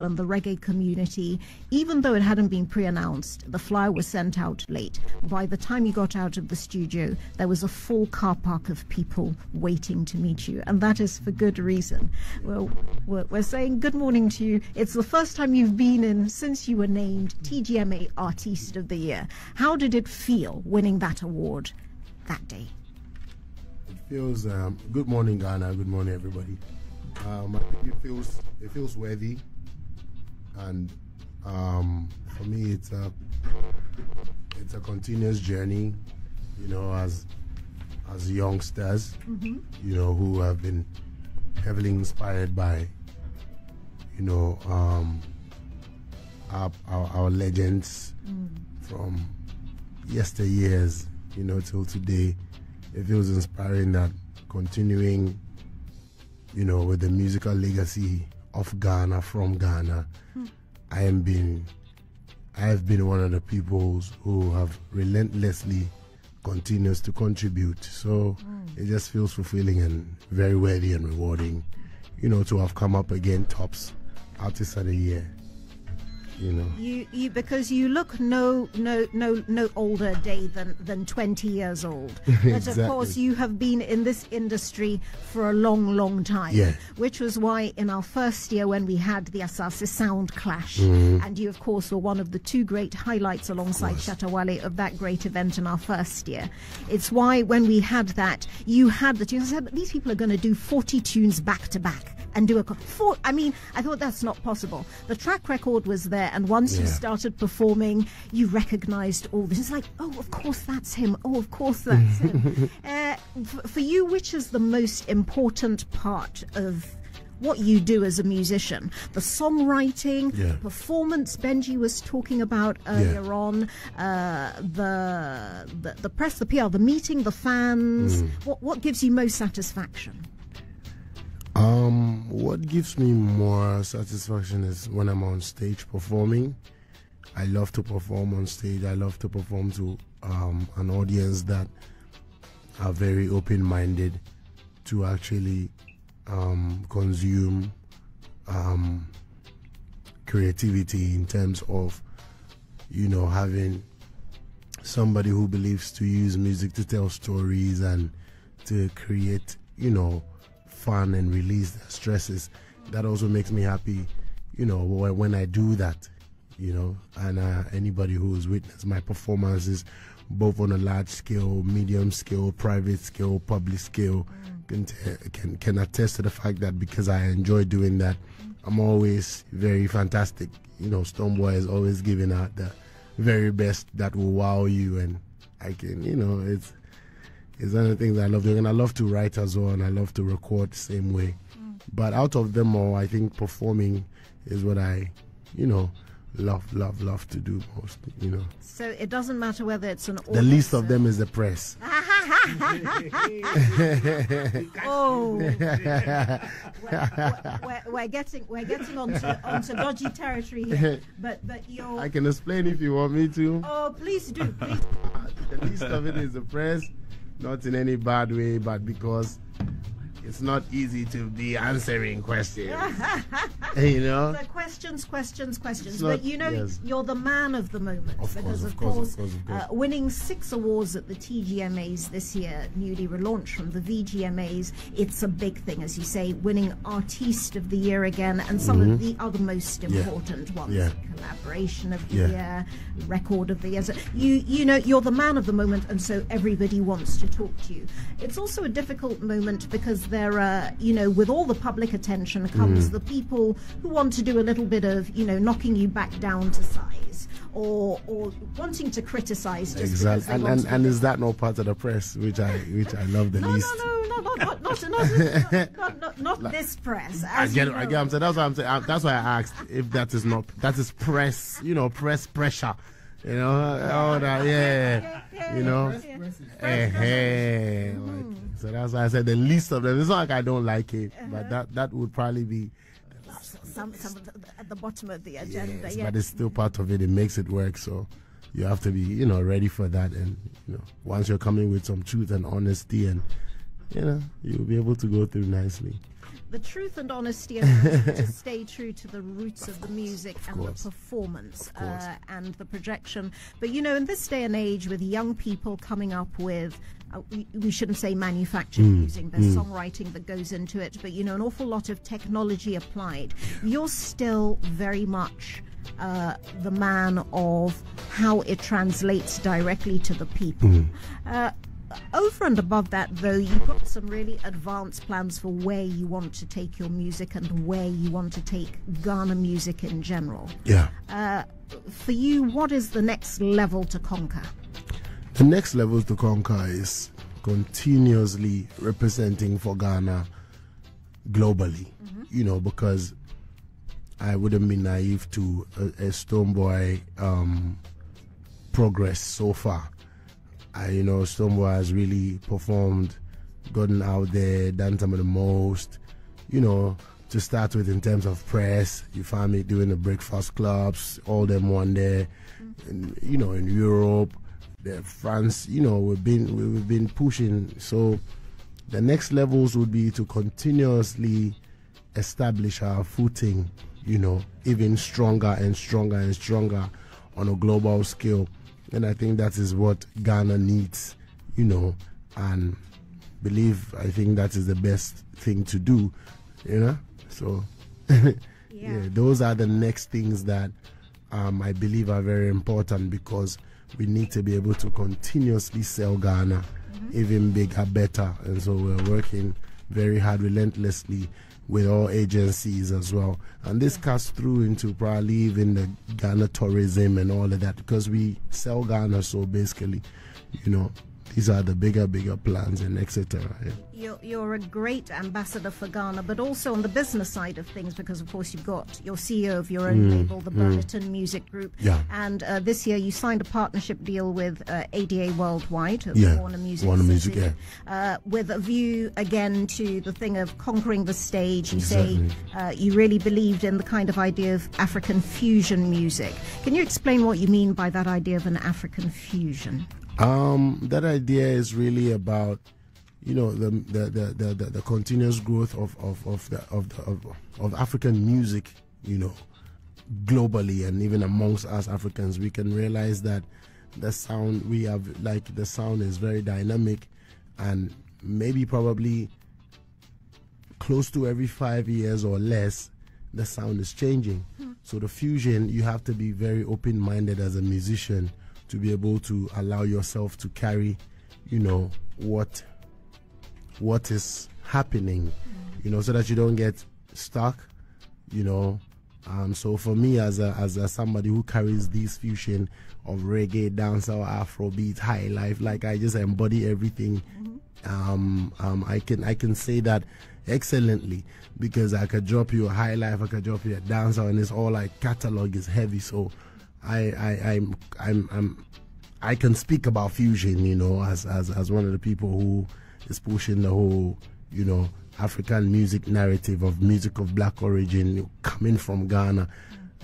and the reggae community, even though it hadn't been pre-announced, the flyer was sent out late. By the time you got out of the studio, there was a full car park of people waiting to meet you, and that is for good reason. Well, we're saying good morning to you. It's the first time you've been in since you were named TGMA Artiste of the Year. How did it feel winning that award that day? It feels good morning, Ghana. Good morning, everybody. I think it feels worthy, and for me, it's a continuous journey. You know, as youngsters, you know, who have been heavily inspired by, you know, our legends from yesteryears, you know, till today. It feels inspiring that continuing, you know, with the musical legacy of Ghana, from Ghana. I have been one of the people who have relentlessly continues to contribute. So it just feels fulfilling and very worthy and rewarding, you know, to have come up again tops Artist of the Year. You know, you because you look no older day than 20 years old. But Exactly. of course, you have been in this industry for a long time. Yeah. Which was why in our first year, when we had the Asaase Sound Clash, and you of course were one of the two great highlights alongside Shatawale of that great event in our first year. It's why when we had that, you had the tunes. I said, these people are going to do 40 tunes back to back and do I mean, I thought that's not possible. The track record was there, and once you started performing, you recognized all this. It's like, oh, of course that's him. Oh, of course that's him. For you, which is the most important part of what you do as a musician? The songwriting, performance Benji was talking about earlier on, the press, the PR, the meeting, the fans. What gives you most satisfaction? What gives me more satisfaction is when I'm on stage performing. I love to perform on stage. I love to perform to an audience that are very open-minded to actually consume creativity, in terms of, you know, having somebody who believes to use music to tell stories and to create, you know, fun and release their stresses. That also makes me happy, you know, when I do that, you know. And anybody who's witnessed my performances, both on a large scale, medium scale, private scale, public scale, can attest to the fact that because I enjoy doing that, I'm always very fantastic. You know, Stonebwoy is always giving out the very best that will wow you, and I can, you know, it's one of the things I love doing, and I love to write as well, and I love to record the same way. But out of them all, I think performing is what I, you know, love to do most, you know. So it doesn't matter whether it's an audience. The least of them is the press. Oh, we're getting onto dodgy territory here. But you're. I can explain if you want me to. Oh, please do. Please. The least of it is the press. Not in any bad way, but because it's not easy to be answering questions. You know? So questions. Not, but you know, you're the man of the moment. Of course. Winning 6 awards at the TGMAs this year, newly relaunched from the VGMAs, it's a big thing, as you say, winning Artiste of the Year again, and some of the other most important ones. Collaboration of the year, record of the year. So you know, you're the man of the moment, and so everybody wants to talk to you. It's also a difficult moment because there are, you know, with all the public attention comes the people who want to do a little bit of, you know, knocking you back down to size, or wanting to criticize just because they want to. And is that not part of the press, which I love the least? Not this press. I get it. So that's why I'm saying. That's why I asked if that is press. You know, press pressure. You know, you know. So that's why I said the least of them. It's not like I don't like it, but that would probably be some at the bottom of the agenda. Yes, but it's still part of it. It makes it work. So you have to be, you know, ready for that. And you know, once you're coming with some truth and honesty, and you know, you'll be able to go through nicely. the truth and honesty and to stay true to the roots of the music and the performance and the projection. But you know, in this day and age, with young people coming up with we shouldn't say manufactured music, there's songwriting that goes into it, but you know, an awful lot of technology applied. You're still very much the man of how it translates directly to the people. Over and above that, though, you've got some really advanced plans for where you want to take your music and where you want to take Ghana music in general. For you, what is the next level to conquer? The next level to conquer is continuously representing for Ghana globally, you know, because I wouldn't be naive to a Stonebwoy progress so far. You know, Stonebwoy has really performed, gotten out there, done some of the most, you know, to start with in terms of press. You find me doing the breakfast clubs, all them one there, and, you know, in Europe, France, you know, we've been pushing. So the next levels would be to continuously establish our footing, you know, even stronger and stronger and stronger on a global scale. And I think that is what Ghana needs, you know, and I think that is the best thing to do, you know. So, yeah, those are the next things that I believe are very important, because we need to be able to continuously sell Ghana even bigger, better. And so we're working very hard, relentlessly, with all agencies as well, and this cuts through into probably even the Ghana tourism and all of that, because we sell Ghana. So basically, you know, these are the bigger plans and etc. You're a great ambassador for Ghana, but also on the business side of things, because of course you've got your CEO of your own label, the Burlington Music Group, and this year you signed a partnership deal with ADA Worldwide, Warner Music, with a view again to the thing of conquering the stage. You say you really believed in the kind of idea of African fusion music. Can you explain what you mean by that idea of an African fusion? That idea is really about, you know, the continuous growth of African music, you know, globally, and even amongst us Africans. We can realize that the sound we have, like, the sound is very dynamic, and maybe probably close to every 5 years or less, the sound is changing. So the fusion, you have to be very open-minded as a musician to be able to allow yourself to carry, you know, what is happening, you know, so that you don't get stuck, you know. So for me, as somebody who carries this fusion of reggae, dancehall, Afrobeat, high life, like, I just embody everything. I can say that excellently, because I could drop you a high life, I could drop you a dancehall, and it's all like catalog is heavy. So I can speak about fusion, you know, as one of the people who is pushing the whole, you know, African music narrative of music of black origin coming from Ghana.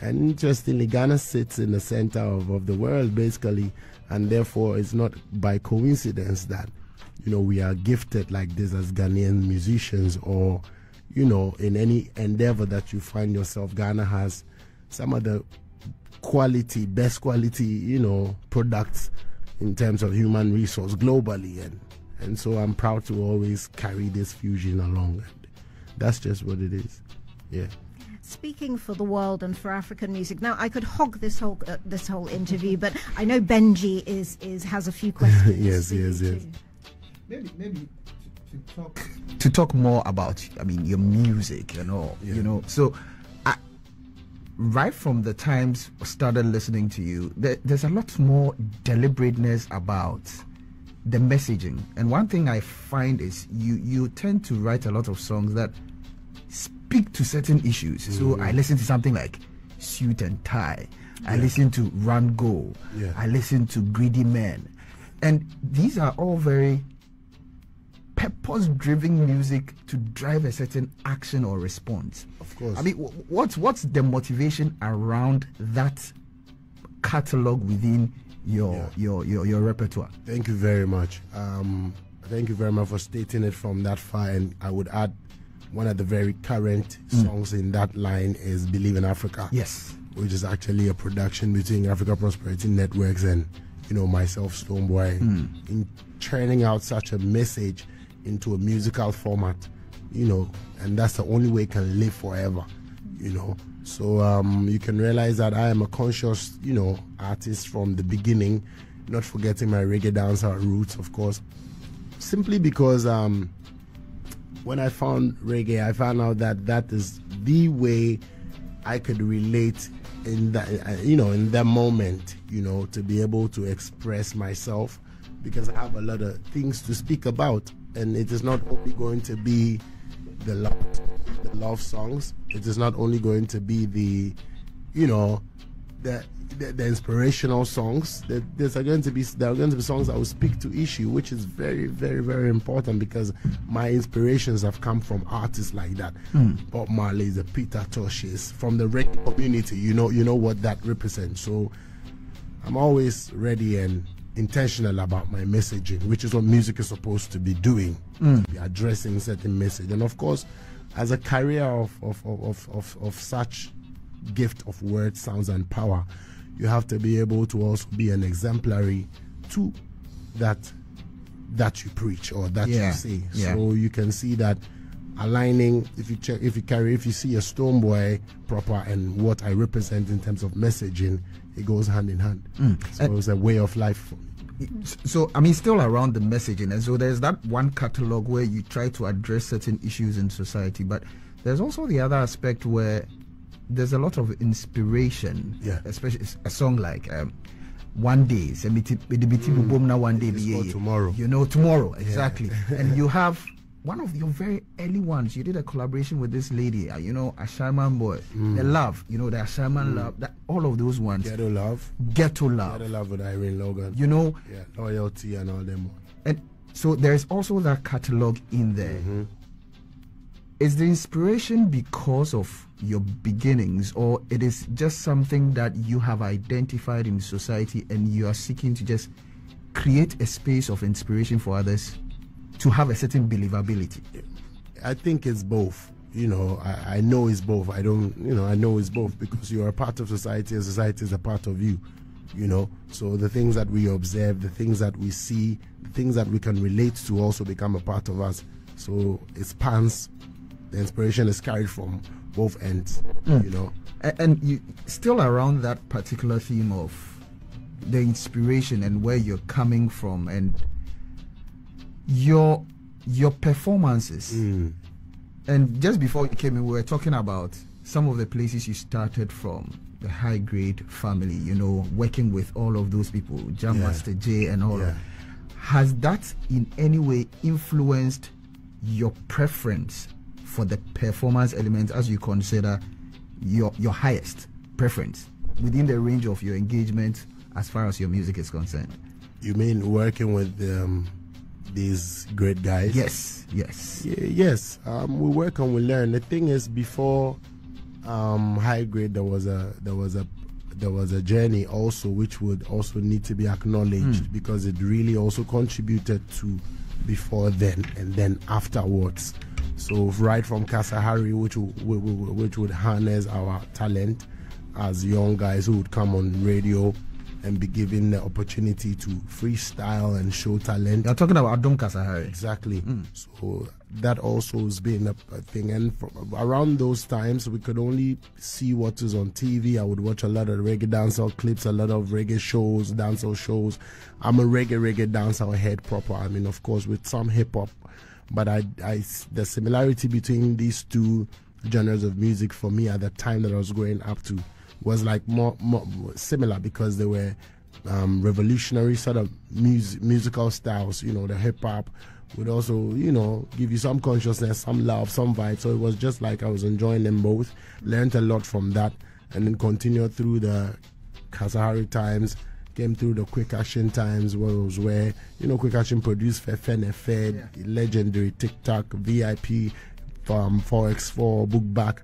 And interestingly, Ghana sits in the center of the world, basically, and therefore it's not by coincidence that, you know, we are gifted like this as Ghanaian musicians, or, you know, in any endeavor that you find yourself. Ghana has some of the best quality, you know, products in terms of human resource globally, and so I'm proud to always carry this fusion along, and that's just what it is. Speaking for the world and for African music, now I could hog this whole interview, but I know Benji has a few questions. yes. Maybe to talk more about, I mean, your music and all, you know. So right from the times I started listening to you, there's a lot more deliberateness about the messaging. And one thing I find is you tend to write a lot of songs that speak to certain issues. So I listen to something like Suit and Tie. I listen to Run Go. I listen to Greedy Men. And these are all very purpose-driven music to drive a certain action or response. Of course. I mean, what's the motivation around that catalog within your repertoire? Thank you very much. Thank you very much for stating it from that far. And I would add one of the very current songs in that line is Believe in Africa. Yes. Which is actually a production between Africa Prosperity Networks and, myself, Stonebwoy, in churning out such a message into a musical format, and that's the only way it can live forever, So you can realize that I am a conscious, artist from the beginning, not forgetting my reggae dancehall roots, of course, simply because when I found reggae, I found out that is the way I could relate in that, in that moment, to be able to express myself, because I have a lot of things to speak about, and it is not only going to be the love songs. It is not only going to be the inspirational songs. There are going to be songs that will speak to issue, which is very, very, very important, because my inspirations have come from artists like that. Bob Marley, the Peter Toshes, from the reggae community. You know what that represents. So I'm always ready and intentional about my messaging, which is what music is supposed to be doing, be addressing certain message. And of course, as a carrier of such gift of words, sounds, and power, you have to be able to also be an exemplary to that you preach or that you say. So you can see that aligning, if you see a Stonebwoy proper and what I represent in terms of messaging, it goes hand in hand. So it's a way of life for me. So, still around the messaging, and so there's that one catalog where you try to address certain issues in society, but there's also the other aspect where there's a lot of inspiration, especially a song like One Day, one day tomorrow. Tomorrow, exactly. And you have one of your very early ones. You did a collaboration with this lady, Ashaman Boy, the Love, the Ashaman Love, that all of those ones. Ghetto Love with Irene Logan. Loyalty and all them. And so there's also that catalog in there. Is the inspiration because of your beginnings, or it is just something that you have identified in society and you are seeking to just create a space of inspiration for others to have a certain believability? I think it's both. I know it's both. I know it's both, because you are a part of society and society is a part of you. So the things that we observe, the things that we see, the things that we can relate to also become a part of us. So it spans. The inspiration is carried from both ends, And you still around that particular theme of the inspiration and where you're coming from and your performances. And just before you came in, we were talking about some of the places you started from, the High Grade family, working with all of those people, Jam Master J and all. Has that in any way influenced your preference for the performance element as you consider your highest preference within the range of your engagement as far as your music is concerned? You mean working with these great guys? Yes. Yes. We work and we learn. The thing is, before High Grade, there was a journey also, which would also need to be acknowledged, because it really also contributed to before then and then afterwards. So right from Kasahari, which would harness our talent as young guys who would come on radio and be given the opportunity to freestyle and show talent. You're talking about Adon Kasahari. Exactly. So that also has been a thing. And around those times, we could only see what is on TV. I would watch a lot of reggae dancehall clips, a lot of reggae shows, dancehall shows. I'm a reggae dancehall head proper. Of course, with some hip hop. But the similarity between these two genres of music for me at the time that I was growing up to was like more similar, because they were revolutionary sort of musical styles. The hip hop would also, give you some consciousness, some love, some vibe. So it was just like I was enjoying them both, learned a lot from that, and then continued through the Kasahari times. Came through the Quick Action times, where Quick Action produced Fed, legendary TikTok, VIP, 4x4, Book Back.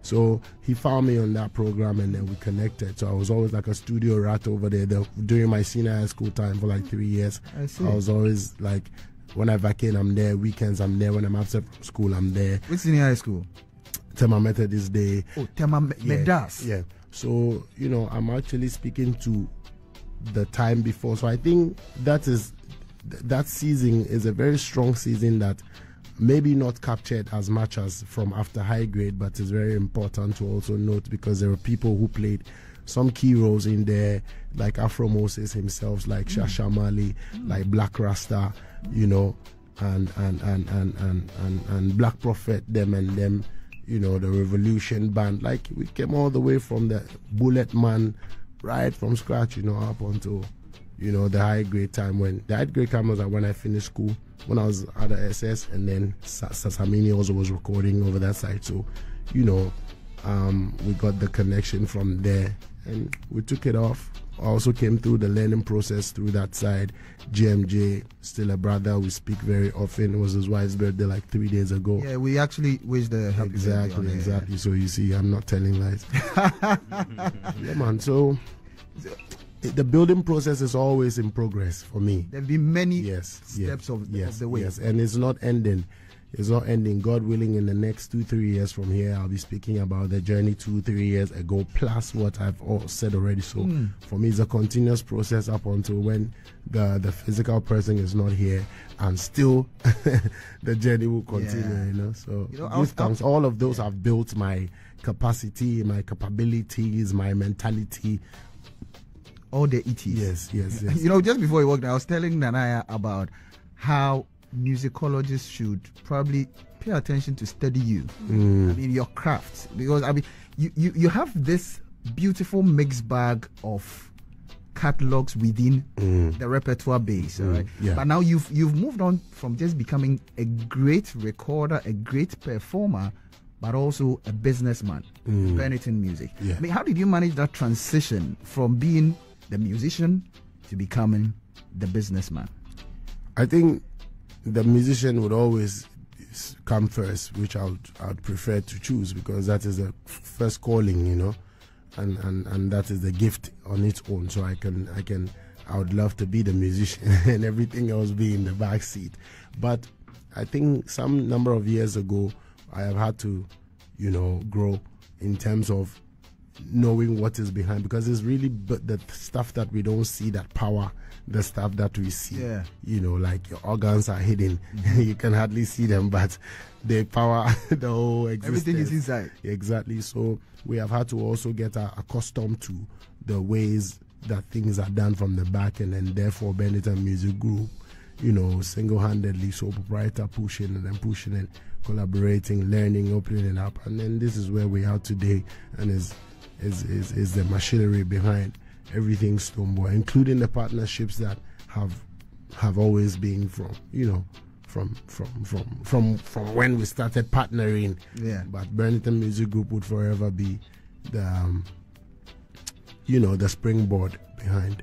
So he found me on that program, and then we connected. So I was always like a studio rat over there. During my senior high school time for like 3 years, I was always like When I vacate, I'm there. Weekends, I'm there. When I'm after school, I'm there. Which senior high school? Tema Methodist Day. Oh, Tema Medas. Yeah. So, you know, I'm actually speaking to the time before. So I think that season is a very strong season that maybe not captured as much as from after high grade, but it's very important to also note because there were people who played some key roles in there, like Afro Moses himself, like Shasha Mali, like Black Rasta, you know, and Black Prophet, them, you know, the Revolution Band. Like, we came all the way from the Bullet Man, right from scratch, you know, up until, you know, the high grade time. When the high grade time was like when I finished school, when I was at the SS, and then Sasamini also was recording over that side. So, you know, we got the connection from there and we took it off. I also came through the learning process through that side. GMJ, still a brother, we speak very often. It was his wife's birthday like 3 days ago. Yeah, we actually wished the happy birthday. Exactly. So you see, I'm not telling lies. Yeah, man. So the building process is always in progress for me. There'll be many steps of the way. Yes, and it's not ending. It's not ending. God willing, in the next 2-3 years from here, I'll be speaking about the journey 2-3 years ago, plus what I've all said already. So for me, it's a continuous process up until when the physical person is not here, and still the journey will continue. You know, so give thanks. All of those have built my capacity, my capabilities, my mentality. All the ETs. Yes. You know, just before we walked, I was telling Nanaya about how musicologists should probably pay attention to study you. I mean, your craft, because I mean, you have this beautiful mixed bag of catalogs within the repertoire base, right? Yeah. But now you've moved on from just becoming a great recorder, a great performer, but also a businessman, Benetton Music. Yeah. I mean, how did you manage that transition from being the musician to becoming the businessman? I think the musician would always come first, which I would prefer to choose, because that is the first calling, you know, and that is the gift on its own. So I would love to be the musician and everything else be in the back seat. But I think some number of years ago, I have had to, you know, grow in terms of knowing what is behind, because it's really the stuff that we don't see that power the stuff that we see. You know, like your organs are hidden. You can hardly see them, but they power the whole existence. Everything is inside. Exactly. So we have had to also get accustomed to the ways that things are done from the back end, and therefore Benetton Music Group, you know, single-handedly, so proprietor pushing and collaborating, learning, opening it up, and then this is where we are today, and is the machinery behind everything Stonebwoy, including the partnerships that have always been from, you know, from when we started partnering. But Benetton Music Group would forever be the you know, the springboard behind.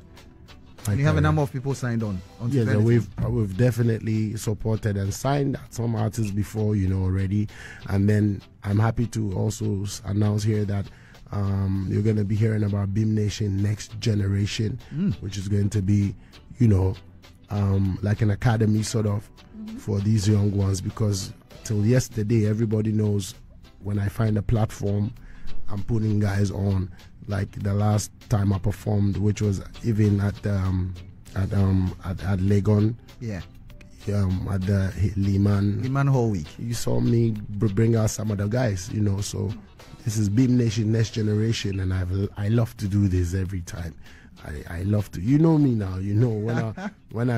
And you have a number of people signed on. Yes, we've definitely supported and signed some artists before, you know, already, and then I'm happy to also announce here that you're going to be hearing about Beam Nation Next Generation, which is going to be, you know, like an academy sort of for these young ones, because till yesterday, everybody knows when I find a platform, I'm putting guys on. Like the last time I performed, which was even at Legon. At the Liman Hall Week. You saw me bring out some of the guys, you know, so this is Beam Nation Next Generation, and I love to do this every time. I love to, you know me now, you know, when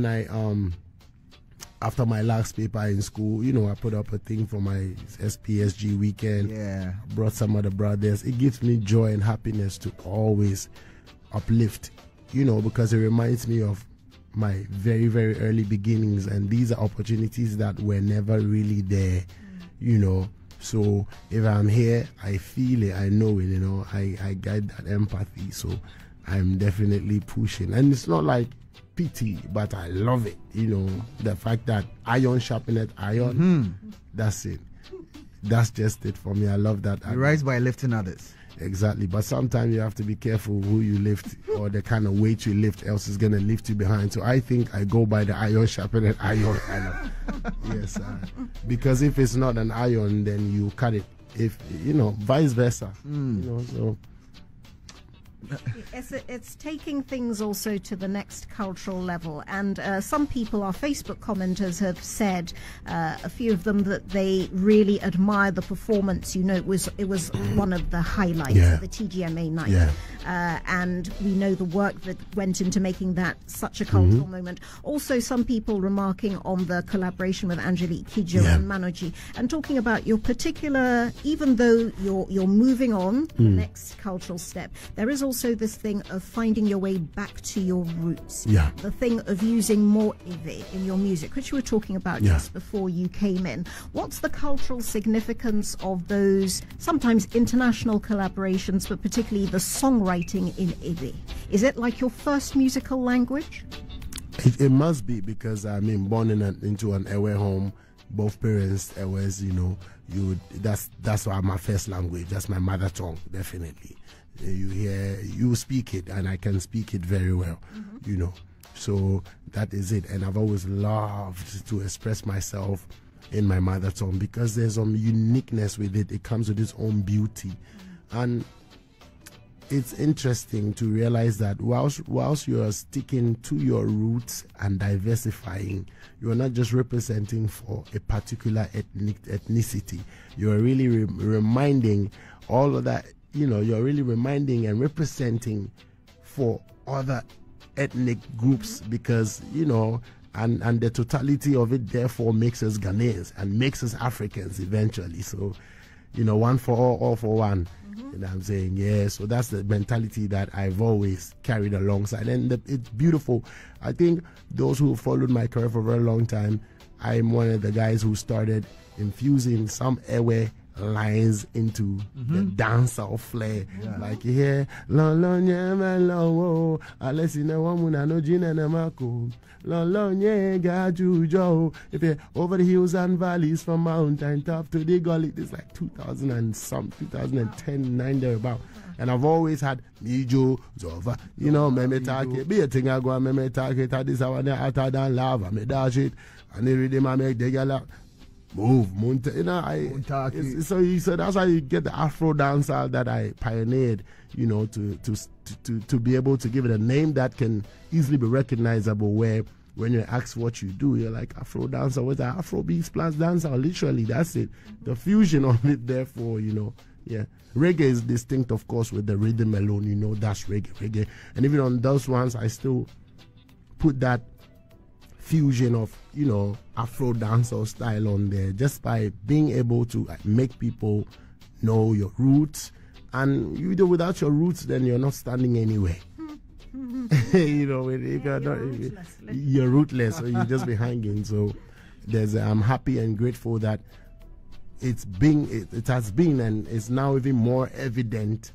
I after my last paper in school, you know, I put up a thing for my SPSG weekend. Brought some of the brothers. It gives me joy and happiness to always uplift, you know, because it reminds me of my very, very early beginnings, and these are opportunities that were never really there, you know. So if I'm here, I feel it, I know it, you know, I get that empathy. So I'm definitely pushing, and it's not like pity, but I love it, you know, the fact that iron sharpened iron, that's it. That's just it for me. I love that. You rise by lifting others. Exactly. But sometimes you have to be careful who you lift or the kind of weight you lift, else is going to lift you behind. So I think I go by the iron sharpened iron kind of. Yes. Because if it's not an iron, then you cut it. If, vice versa. So. It's taking things also to the next cultural level, and some people, our Facebook commenters, have said, a few of them, that they really admire the performance. It was one of the highlights of the TGMA night, and we know the work that went into making that such a cultural moment. Also, some people remarking on the collaboration with Angelique Kidjo and Manoji, and talking about your particular, even though you're moving on the next cultural step, there is also this thing of finding your way back to your roots. The thing of using more Ive in your music, which you were talking about just before you came in. What's the cultural significance of those sometimes international collaborations, but particularly the songwriting in Ive? Is it like your first musical language? It must be, because born into an Ewe home. Both parents Ewes, that's why my first language. That's my mother tongue, definitely. You speak it, and I can speak it very well, so that is it. And I've always loved to express myself in my mother tongue, because there's some uniqueness with it. It comes with its own beauty, and it's interesting to realize that whilst you are sticking to your roots and diversifying, you are not just representing for a particular ethnicity. You are really reminding all of that. You're really reminding and representing for other ethnic groups, because, and the totality of it therefore makes us Ghanaians and makes us Africans eventually. So, one for all for one. You know what I'm saying? Yeah, so that's the mentality that I've always carried alongside. And it's beautiful. I think those who followed my career for a very long time, I'm one of the guys who started infusing some Ewe lines into the dancehall flair. Like, long long unless you know one no gin and a mako. Long if you over the hills and valleys, from mountain top to the gully. It's like 2010, 9 thereabout. And I've always had Mijo, Zova, me take be a thing I go me take it at this hour after than lava, me dash it, and every day I make the gala move, so that's why you get the Afro dancer that I pioneered, to be able to give it a name that can easily be recognizable, where when you ask what you do, you're like, Afro dancer, what's that? Afro beats plus dancer, literally, that's it. The fusion of it, therefore, Reggae is distinct, of course, with the rhythm alone, that's reggae. And even on those ones, I still put that fusion of, Afro dancehall style on there, just by being able to make people know your roots. And without your roots, then you're not standing anywhere. You're rootless, so you just be hanging. So I'm happy and grateful that it has been, and it's now even more evident,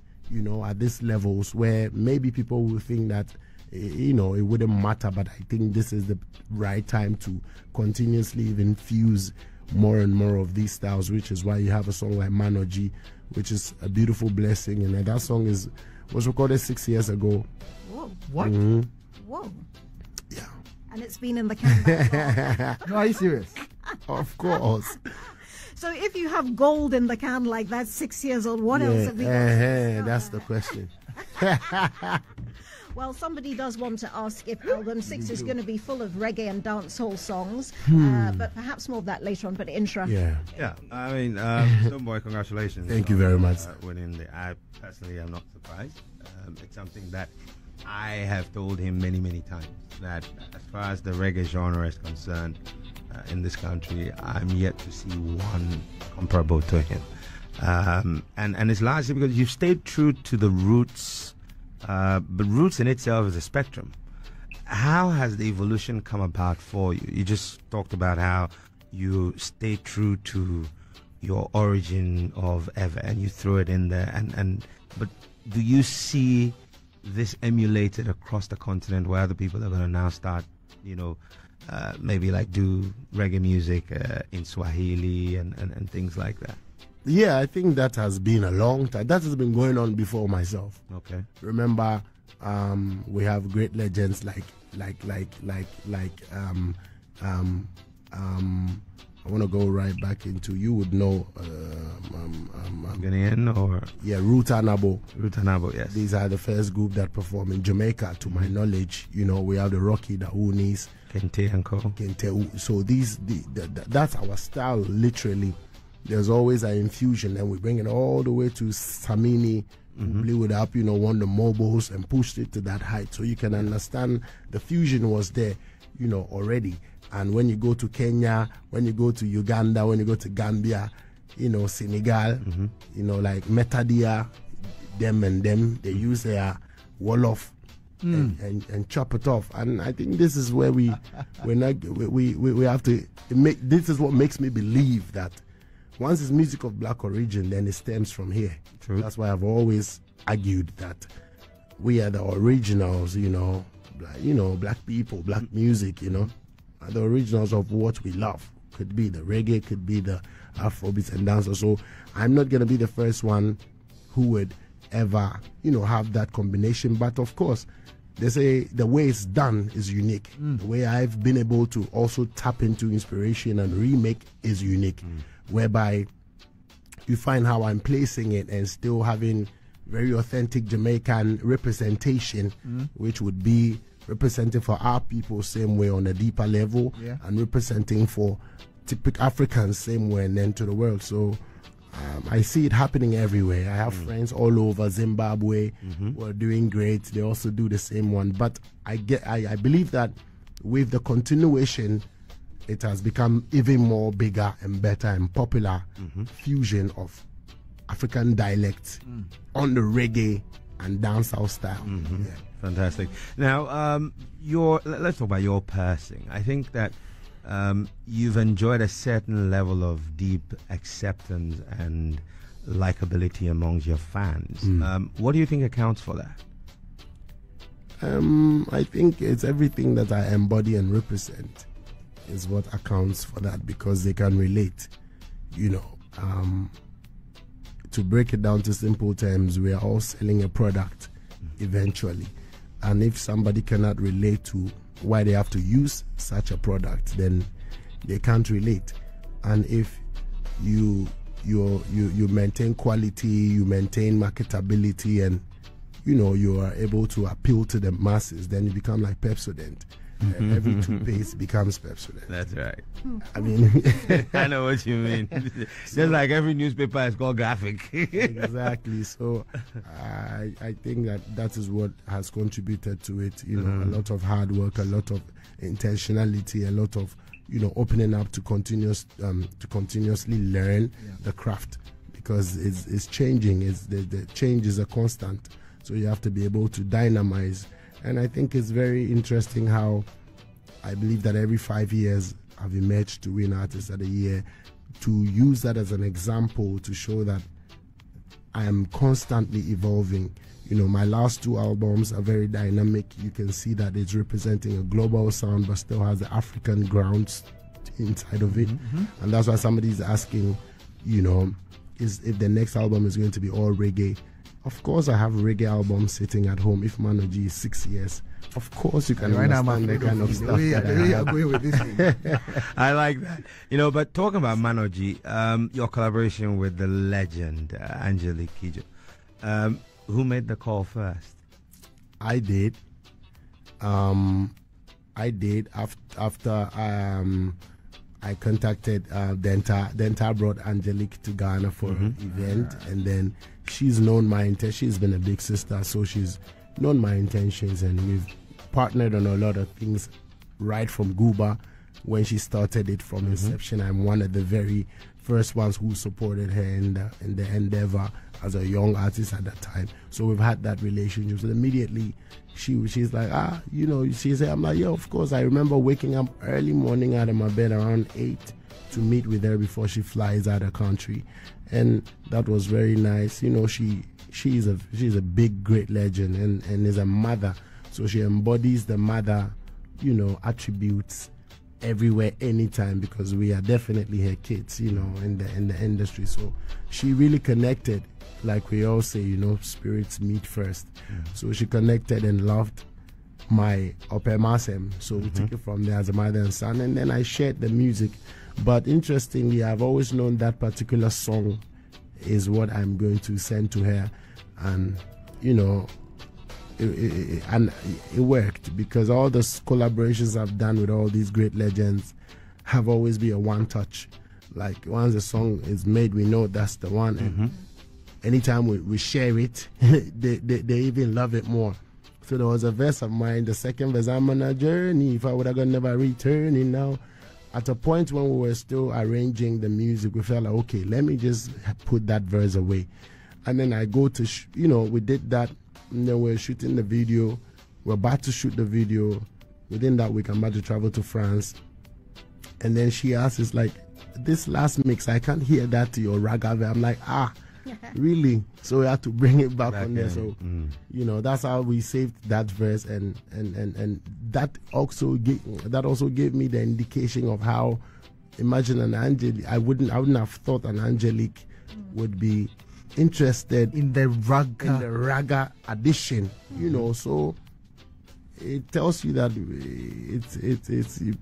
at these levels, where maybe people will think that it wouldn't matter, but I think this is the right time to continuously even fuse more and more of these styles, which is why you have a song like Manoji, which is a beautiful blessing. And that song was recorded 6 years ago. Whoa. What? Whoa. Yeah. And it's been in the can that long. No, are you serious? Of course. So if you have gold in the can like that, 6 years old, what else have we got? That's the question. Well, somebody does want to ask if album 6 is going to be full of reggae and dancehall songs, but perhaps more of that later on. But Intra. Yeah. I mean, Stonebwoy, congratulations. Thank you very much. Winning I personally am not surprised. It's something that I have told him many, many times, that as far as the reggae genre is concerned in this country, I'm yet to see one comparable to him. And it's largely because you've stayed true to the roots. But roots in itself is a spectrum. How has the evolution come about for you? You just talked about how you stay true to your origin of ever, and you throw it in there. But do you see this emulated across the continent, where other people are going to now start, maybe like do reggae music in Swahili and things like that? Yeah, I think that has been a long time. That has been going on before myself. Okay. Remember, we have great legends like I want to go right back into, you would know, Ghanaian or Ruta Nabo. Ruta Nabo, yes. These are the first group that perform in Jamaica, to my knowledge. You know, we have the Rocky, the Unis, Kente and Co. So that's our style, literally. There's always an infusion, and we bring it all the way to Samini, who blew it up, won the mobiles and pushed it to that height. So you can understand the fusion was there, already. And when you go to Kenya, when you go to Uganda, when you go to Gambia, Senegal, like Metadia, them, they use their Wolof and chop it off. And I think this is where we have to make. This is what makes me believe that once it's music of black origin, then it stems from here. True. That's why I've always argued that we are the originals, black people, black music, are the originals of what we love. Could be the reggae, could be the Afrobeats and dancehall. So I'm not going to be the first one who would ever, have that combination. But of course, they say the way it's done is unique. The way I've been able to also tap into inspiration and remake is unique, whereby you find how I'm placing it and still having very authentic Jamaican representation, which would be representing for our people same way on a deeper level, and representing for typical Africans same way, and then to the world. So I see it happening everywhere. I have friends all over Zimbabwe who are doing great. They also do the same one. But I believe that with the continuation, it has become even more bigger and better and popular fusion of African dialects on the reggae and dancehall style. Yeah. Fantastic. Now, let's talk about your passing. I think that you've enjoyed a certain level of deep acceptance and likability amongst your fans. What do you think accounts for that? I think it's everything that I embody and represent is what accounts for that, because they can relate. To break it down to simple terms, we are all selling a product eventually. And if somebody cannot relate to why they have to use such a product, then they can't relate. And if you maintain quality, you maintain marketability, and you are able to appeal to the masses, then you become like Pepsodent. Every toothpaste becomes Pepsodent. That's right. I mean, I know what you mean. Just like every newspaper is called graphic. Exactly. So I think that is what has contributed to it. A lot of hard work, a lot of intentionality, a lot of opening up to continuously learn the craft, because it's changing. The change is a constant. So you have to be able to dynamize. And I think it's very interesting how I believe that every 5 years I've emerged to win Artist of the Year, to use that as an example to show that I am constantly evolving. My last 2 albums are very dynamic. You can see that it's representing a global sound but still has the African grounds inside of it. And that's why somebody's asking, if the next album is going to be all reggae. Of course, I have a reggae album sitting at home. If Manoji is 6 years, of course you can understand the kind of stuff that I have. I like that. But talking about Manoji, your collaboration with the legend Angelique Kidjo, who made the call first? I did. After I contacted Denta. Denta brought Angelique to Ghana for an event, and then she's known my intentions. She's been a big sister, so she's known my intentions, and we've partnered on a lot of things right from Guba when she started it from inception. I'm one of the very first ones who supported her in the endeavor as a young artist at that time. So we've had that relationship. So immediately she's like, she said, I'm like, yeah, of course. I remember waking up early morning out of my bed around 8 to meet with her before she flies out of the country. And that was very nice. She's a big, great legend and is a mother. So she embodies the mother, attributes everywhere, anytime, because we are definitely her kids, you know, in the industry. So she really connected, like we all say, you know, spirits meet first. So she connected and loved my Opemasem. So we took it from there as a mother and son, and then I shared the music. But interestingly, I've always known that particular song is what I'm going to send to her, and you know, it worked, because all the collaborations I've done with all these great legends have always been a one touch. Like once a song is made, we know that's the one, and anytime we share it, they even love it more. So there was a verse of mine, the second verse, I'm on a journey, if I would have gone, never returning now. At a point when we were still arranging the music, we felt like, okay, let me just put that verse away. And then I go to, you know, we did that, and then we're shooting the video. We're about to shoot the video. Within that week, I'm about to travel to France. And then she asks, it's like, this last mix, I can't hear that to your ragga. I'm like, really? So we had to bring it back on there. So, you know, that's how we saved that verse, and that also gave me the indication of how, imagine an Angelique. I wouldn't have thought an Angelique would be interested in the ragga addition, you know. So it tells you that it's you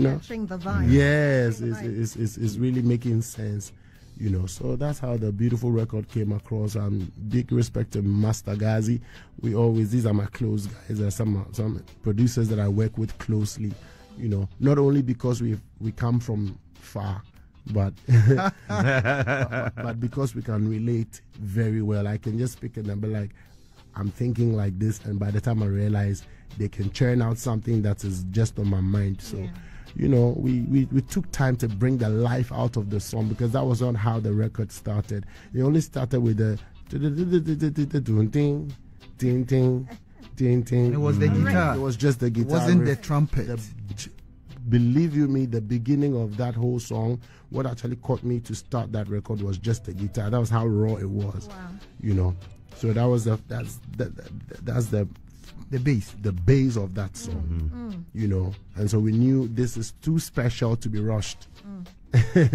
know, catching the vibe. Yes, it's really making sense, you know. So that's how the beautiful record came across. And big respect to Master Gazi. These are my close guys. There are some producers that I work with closely, you know, not only because we come from far, but but because we can relate very well. I can just pick a number, like, I'm thinking like this, and by the time I realize, they can churn out something that is just on my mind. So you know, we took time to bring the life out of the song, because that was not how the record started. It only started with the ting ting. It was the guitar. It was just the guitar. It wasn't the trumpet. Believe you me, the beginning of that whole song, what actually caught me to start that record was just the guitar. That was how raw it was. Wow. You know. So that was the base of that song. You know. And so we knew this is too special to be rushed.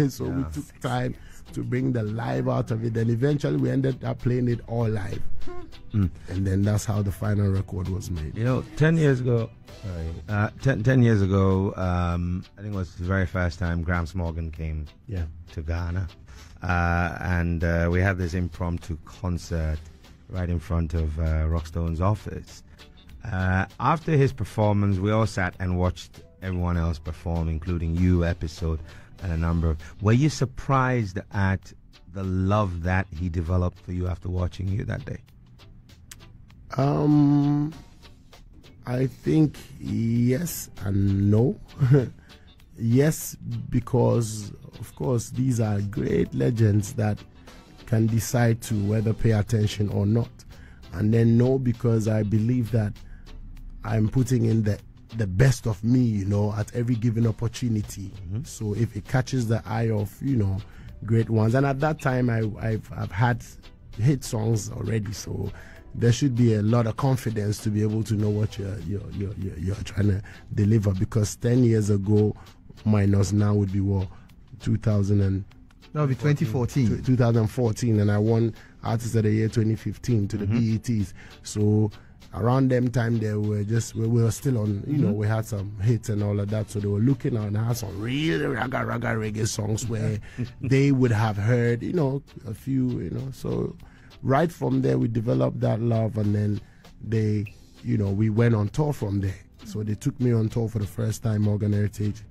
So we took time to bring the live out of it. Then eventually we ended up playing it all live. And then that's how the final record was made. You know, 10 years ago, 10 years ago, I think it was the very first time Gramps Morgan came to Ghana. And we had this impromptu concert right in front of Rockstone's office. After his performance, we all sat and watched everyone else perform, including you, Episode, and a number of... Were you surprised at the love that he developed for you after watching you that day? I think yes and no. Yes, because of course these are great legends that can decide to whether pay attention or not. And then no, because I believe that I'm putting in the best of me, you know, at every given opportunity. So if it catches the eye of, you know, great ones, and at that time I've had hit songs already, so there should be a lot of confidence to be able to know what you're trying to deliver. Because 10 years ago minus now would be what, 2000 that would be 2014. 2014, and I won Artist of the Year 2015 to the BETs. So around them time, we were still on, you know, we had some hits and all of that. So they were looking out and had some real ragga reggae songs where they would have heard, you know, a few, you know. So right from there, we developed that love, and then we went on tour from there. So they took me on tour for the first time, Morgan Heritage.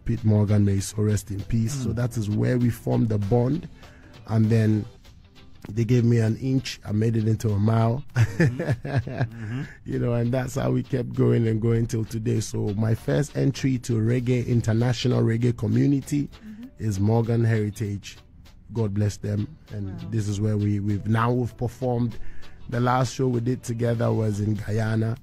Pete Morgan, may so rest in peace. So that is where we formed the bond. And then they gave me an inch, I made it into a mile. You know, and that's how we kept going and going till today. So my first entry to reggae, international reggae community is Morgan Heritage. God bless them. And this is where we've performed. The last show we did together was in Guyana,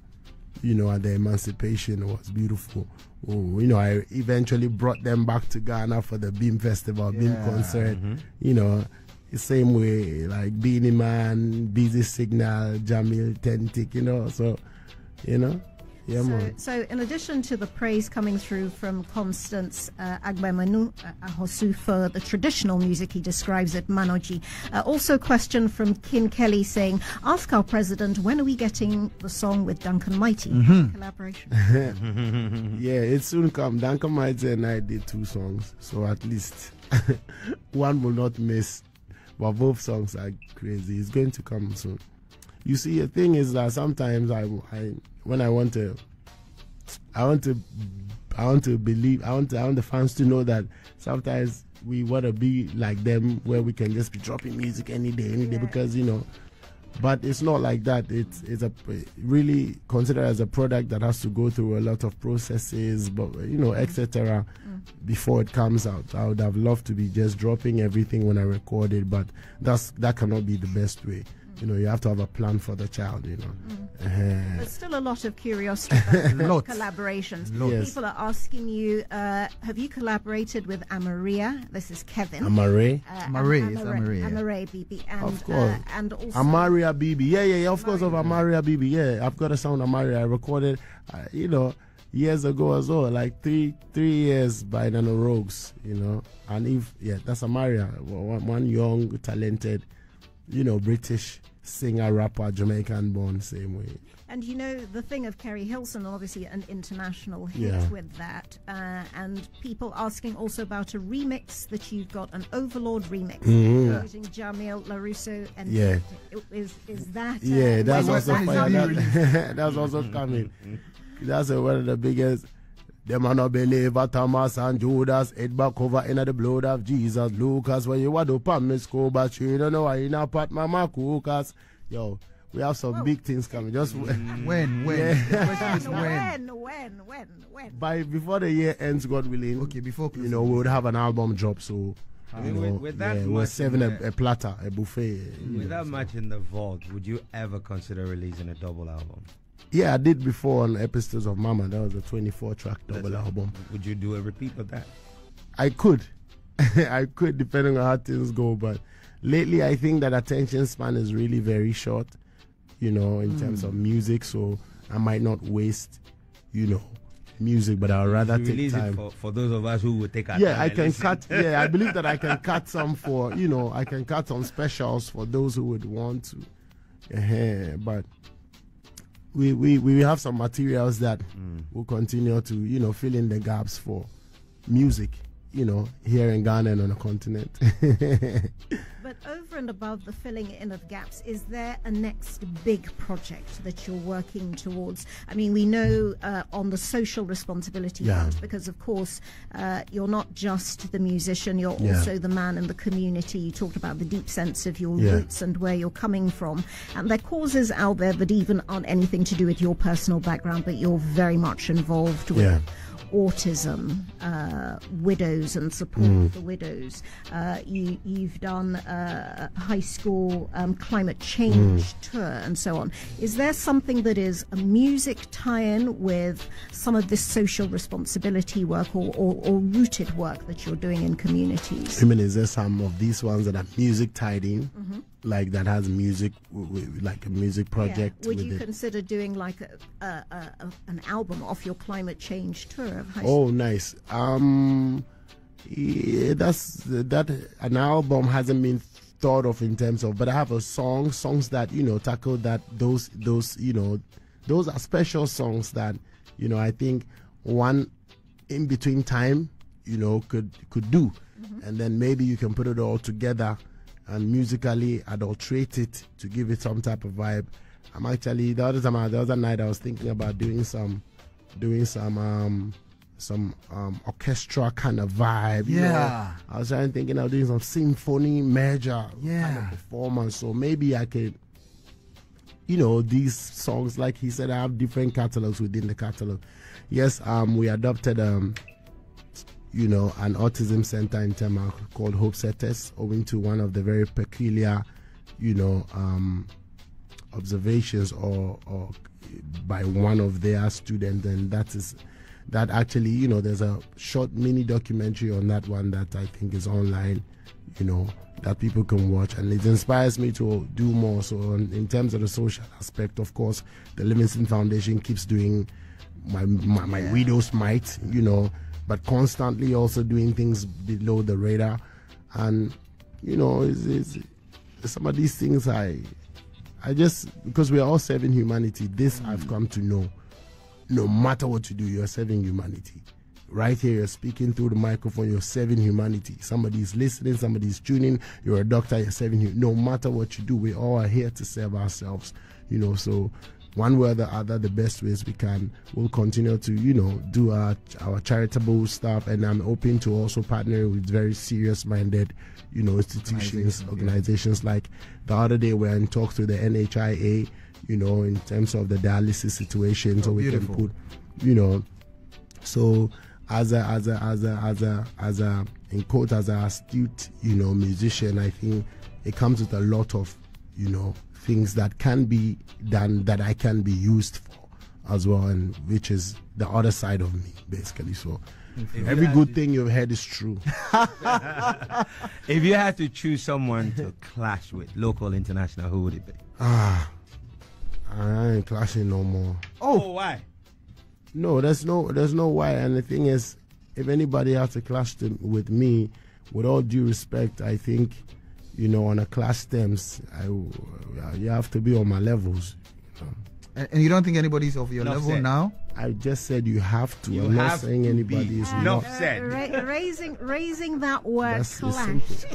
you know, at the Emancipation. It was beautiful. You know, I eventually brought them back to Ghana for the Beam Festival, Beam concert. You know, the same way, like Beanie Man, Busy Signal, Jamil, Tentic, you know. So, you know. Yeah, man. So in addition to the praise coming through from Constance Agbemanu Ahosu for the traditional music, he describes it, Manoji. Also a question from Kin Kelly saying, ask our president, when are we getting the song with Duncan Mighty? Collaboration. Yeah, it soon come. Duncan Mighty and I did 2 songs, so at least one will not miss. But both songs are crazy. It's going to come soon. You see, the thing is that sometimes I want the fans to know that sometimes we want to be like them, where we can just be dropping music any day, because but it's not like that. It's really considered as a product that has to go through a lot of processes, but etc. before it comes out. I would have loved to be just dropping everything when I record it, but that cannot be the best way. You have to have a plan for the child, There's still a lot of curiosity about collaborations. Yes. People are asking you, have you collaborated with Amaria? This is Kevin. Amare? Amare Bibi. And, of course. And also Amaria Bibi. Yeah, of course, of Amaria Bibi. Yeah, I've got a song Amaria. I recorded, years ago as well, like three years by Nano Rogues, And that's Amaria, one young, talented, British singer, rapper, Jamaican born, same way. And the thing of Kerry Hilson, obviously an international hit with that. And people asking also about a remix that you've got, an Overlord remix, using Jamil LaRusso. And is that... that's also fine. That's also coming. That's one of the biggest... Them are not believer, Thomas and Judas, head back over in the blood of Jesus. Lucas, when you want to pump me school, but you don't know why you not pat Mama Lucas. Yo, we have some big things coming. Just when? Yeah. The question is When? Before the year ends, God willing. Okay, before we would have an album drop. So with that we're serving a platter, a buffet. With that much in the vault, would you ever consider releasing a double album? Yeah, I did before on Episodes of Mama. That was a 24-track double album. Would you do a repeat of that? I could. I could, depending on how things go. But lately, I think that attention span is really very short, in terms of music. So I might not waste, music, but I'd rather take time. For those of us who would take our time. Yeah, I can cut. Yeah, I believe that I can cut some for, I can cut some specials for those who would want to. But... We have some materials that will continue to fill in the gaps for music here in Ghana and on the continent. But over and above the filling in of gaps, is there a next big project that you're working towards? I mean, we know on the social responsibility front, because of course you're not just the musician, you're also the man in the community. You talked about the deep sense of your roots and where you're coming from. And there are causes out there that even aren't anything to do with your personal background, but you're very much involved with. Autism, widows and support of the widows. You've done high school climate change tour and so on. Is there something that is a music tie-in with some of this social responsibility work or rooted work that you're doing in communities? I mean, is there some of these ones that are music tied in? Like that has music, like a music project? Would you consider doing like an album off your climate change tour of high school? Oh, nice. That an album hasn't been thought of in terms of, but I have songs that tackle that. Those are special songs that I think one in between time could do, and then maybe you can put it all together and musically adulterate it to give it some type of vibe. I'm actually the other night I was thinking about doing some orchestra kind of vibe. I was thinking of doing some symphony major kind of performance. So maybe I could, these songs, like he said, I have different catalogs within the catalog. Yes, we adopted an autism center in Tema called Hope Setters, owing to one of the very peculiar, observations or by one of their students, and that actually, there's a short mini documentary on that one that I think is online, that people can watch, and it inspires me to do more. So in terms of the social aspect, of course, the Livingston Foundation keeps doing my widow's mite, you know, but constantly also doing things below the radar. And you know, it's some of these things I just, because we are all serving humanity, this I've come to know. No matter what you do, you're serving humanity. Right here, you're speaking through the microphone, you're serving humanity. Somebody's listening, somebody's tuning, you're a doctor, you're serving you. No matter what you do, we all are here to serve ourselves, you know. So one way or the other, the best ways we can, we'll continue to, you know, do our charitable stuff. And I'm open to also partnering with very serious-minded, you know, institutions, organizations. Like the other day, we're in talks with the NHIA, you know, in terms of the dialysis situation, so we can put, you know, so as a in quote, as an astute, you know, musician, I think it comes with a lot of, you know, things that can be done that I can be used for as well, and which is the other side of me, basically. So every good thing you've heard is true. If you had to choose someone to clash with, local, international, who would it be? I ain't clashing no more. Oh, why? No, there's no why. And the thing is, if anybody has to clash with me, with all due respect, I think, you know, on a clash terms, you have to be on my levels. You know? And you don't think anybody's of your level now? I just said you have to. I'm not saying anybody is not. Raising that word clash,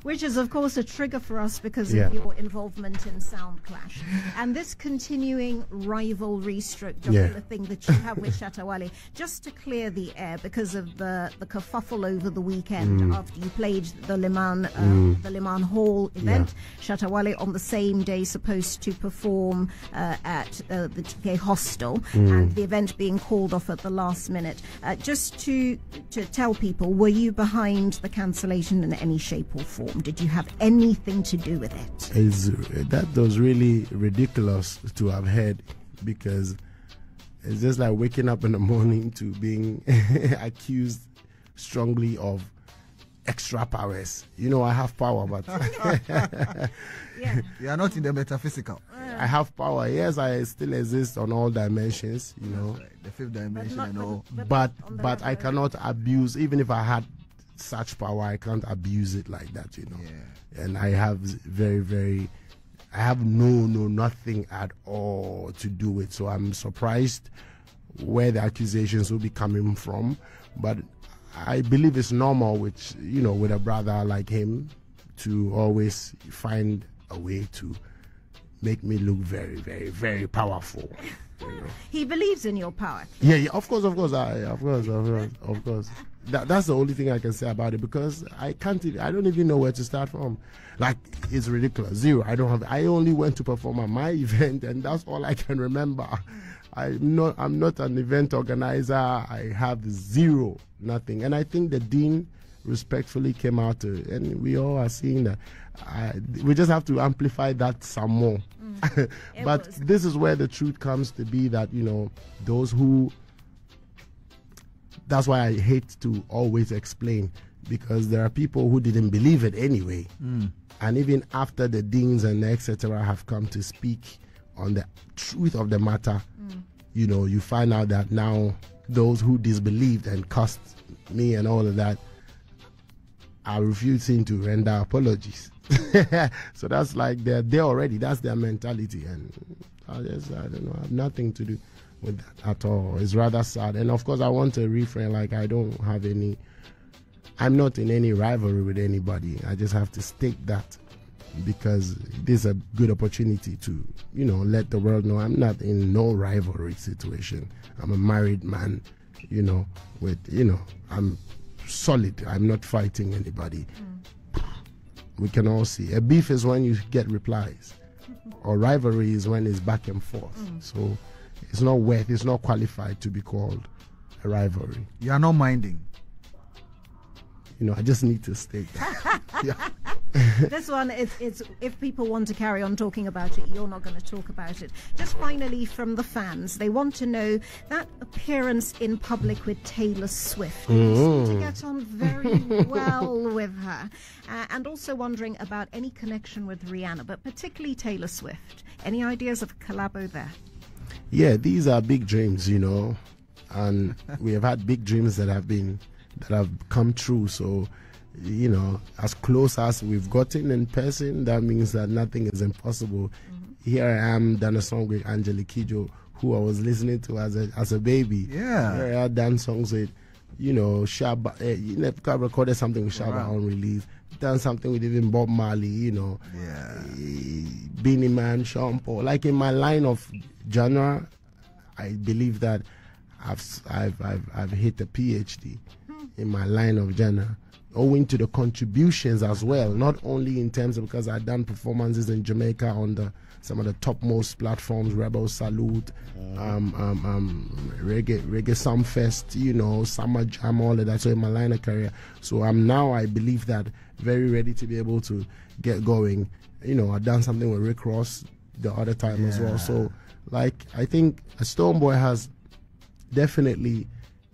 which is of course a trigger for us because of your involvement in Sound Clash and this continuing rivalry stroke thing that you have with Shatta Wale. Just to clear the air, because of the kerfuffle over the weekend after you played the Liman Hall event, Shatta Wale on the same day supposed to perform at the TK Hostel, and the event being called off at the last minute. Just to tell people, were you behind the cancellation in any shape or form? Did you have anything to do with it? That was really ridiculous to have heard, because it's just like waking up in the morning to being accused strongly of extra powers. You know, I have power, but you are not in the metaphysical. I have power. Yes, I still exist on all dimensions, you know. The fifth dimension and all. But I cannot abuse, even if I had such power, I can't abuse it like that, you know. Yeah. And I have I have nothing at all to do with. So I'm surprised where the accusations will be coming from. But I believe it's normal with, you know, with a brother like him to always find a way to make me look very, very, very powerful. You know. He believes in your power. Yeah, of course. That's the only thing I can say about it, because I don't even know where to start from. Like, it's ridiculous. Zero. I only went to perform at my event, and that's all I can remember. I'm not an event organizer. I have nothing. And I think the dean respectfully came out and we all are seeing that. We just have to amplify that some more. But this is where the truth comes to be, that, you know, that's why I hate to always explain, because there are people who didn't believe it anyway. And even after the deans and etc. have come to speak on the truth of the matter, you know, you find out that now those who disbelieved and cussed me and all of that are refusing to render apologies. So that's like they're already, that's their mentality, and I don't know, I have nothing to do with that at all. It's rather sad. And of course I want to refrain, like I'm not in any rivalry with anybody. I just have to state that, because this is a good opportunity to, you know, let the world know I'm not in no rivalry situation. I'm a married man, you know, with, you know, I'm solid. I'm not fighting anybody. We can all see. A beef is when you get replies, or rivalry is when it's back and forth. So it's not qualified to be called a rivalry. You are not minding. You know, I just need to state that. Yeah. This one, it's if people want to carry on talking about it, you're not going to talk about it. Just finally, from the fans, they want to know that appearance in public with Taylor Swift. You seem to get on very well with her. And also wondering about any connection with Rihanna, but particularly Taylor Swift. Any ideas of collabo there? Yeah, these are big dreams, you know, and we have had big dreams that have come true. So, you know, as close as we've gotten in person, that means that nothing is impossible. Here I am, done a song with Angelique Kidjo, who I was listening to as a baby. Yeah, here I done songs with, you know, Shaba. You never recorded something with Shaba on release. Done something with even Bob Marley, you know. Yeah, Beanie Man, Sean Paul. Like in my line of genre, I believe that I've hit a PhD in my line of genre, owing to the contributions as well, not only in terms of because I've done performances in Jamaica on some of the topmost platforms, Rebel Salute, Reggae Sumfest, you know, Summer Jam, all of that. So in my line of career, so I believe that very ready to be able to get going. You know, I've done something with Rick Ross the other time as well. So like I think Stonebwoy has definitely,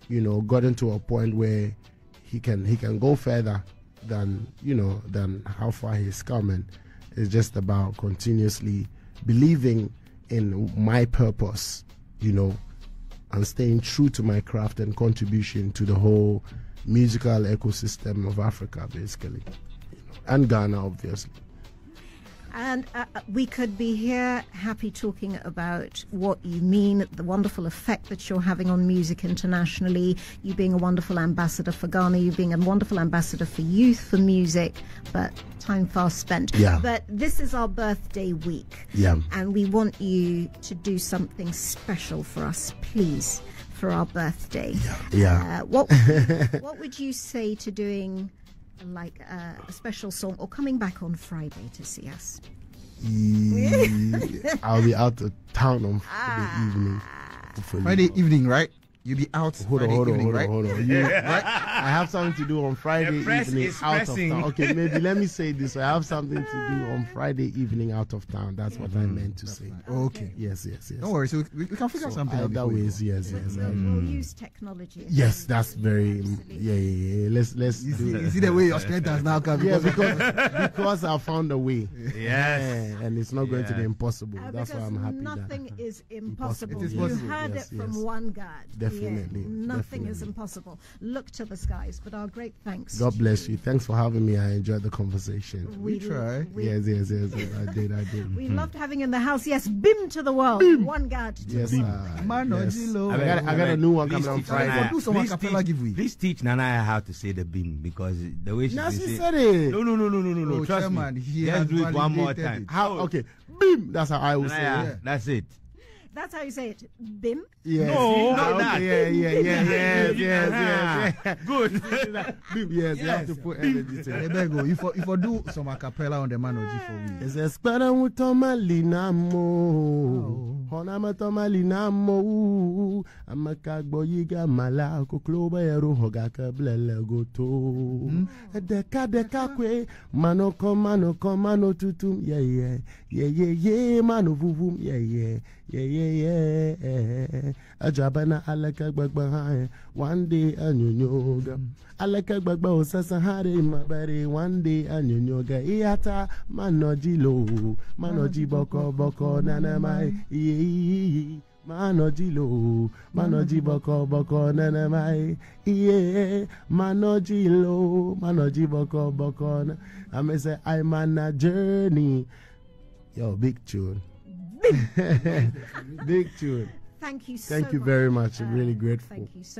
you know, gotten to a point where he can go further than, you know, than how far he's come. And it's just about continuously believing in my purpose, you know, and staying true to my craft and contribution to the whole musical ecosystem of Africa, basically, you know, and Ghana, obviously. And we could be here happy talking about what you mean, the wonderful effect that you're having on music internationally, you being a wonderful ambassador for Ghana, you being a wonderful ambassador for youth, for music, but time fast spent. Yeah. But this is our birthday week. Yeah. And we want you to do something special for us, please, for our birthday. Yeah. What would you say to doing like a special song or coming back on Friday to see us? I'll be out of town on Friday evening. Friday evening, right? You'll be out Friday evening, right? Hold on. Right? I have something to do on Friday evening out of town. Okay, maybe let me say this. I have something to do on Friday evening out of town. That's what I meant to say. Okay. Yes. Don't worry. So we can figure something out. That ways, yes. We'll use technology. Yes, that's very. Yeah. Let's do it. You see the way your strength has now come. Yeah, because I found a way. Yes. And it's not going to be impossible. That's why I'm happy. Nothing is impossible. It is You possible. heard it from one God. Definitely. Nothing is impossible. Look to the skies. But our great thanks. God bless you. Thanks for having me. I enjoyed the conversation. We try. Yes. I did. We loved having in the house. Yes, BIM to the world. Bim. One God. Yes, Manojilo. I got a new one coming on Friday. Do some acapella giveaway. Please teach Nana how to say the beam, because the way she said it. No. Oh, Trust chairman, me. he Let's has do it one more validated time. it. How? Okay. Bim. That's how I will say Nana, it. that's it. That's how you say it. BIM. Yes. No, not Okay, that. Yes. Good. Bim, yes, you have to put energy to Hey, it. Bego, if I do some acapella on the Manoji for we. It's espera utoma linamo. Honama toma linamo. Amakagbo yiga mala kokloba yero hogaka blele goto. Deka kwe mano komano tutum yeah mano vuvum yeah. Ajabana alaka gbagba one day anyonyoga alaka gbagba osasa hare mabare one day anyonyoga iata manoji boko nana mai manoji boko nana mai manoji boko I say I'm on a journey. Yo, big tune. Big tune. Thank you so much. Thank you very much. I'm really grateful. Thank you so